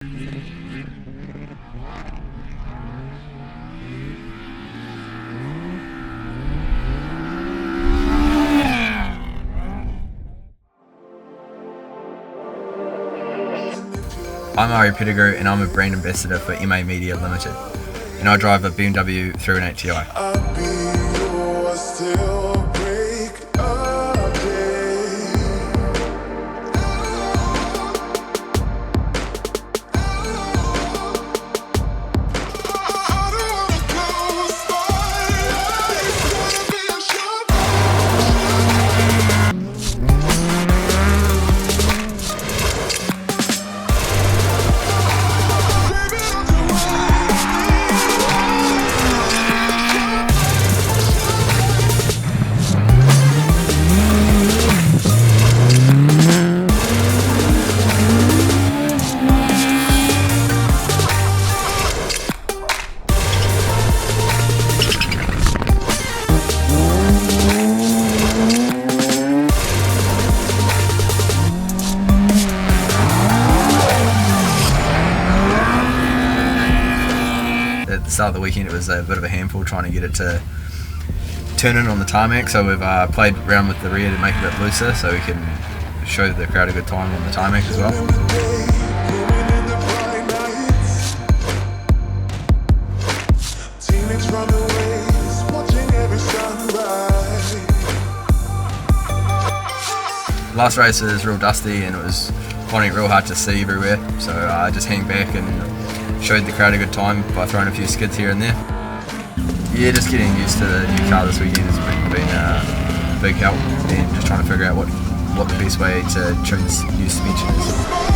I'm Ari Pettigrew and I'm a brand ambassador for MA Media Limited, and I drive a BMW 318Ti. At the start of the weekend it was a bit of a handful trying to get it to turn in on the tarmac, so we've played around with the rear to make it a bit looser so we can show the crowd a good time on the tarmac as well. Last race was real dusty and it was finding it real hard to see everywhere, so I just hang back and showed the crowd a good time by throwing a few skids here and there. Yeah, just getting used to the new car this weekend has been a big help, and just trying to figure out what the best way to tune this new suspension is.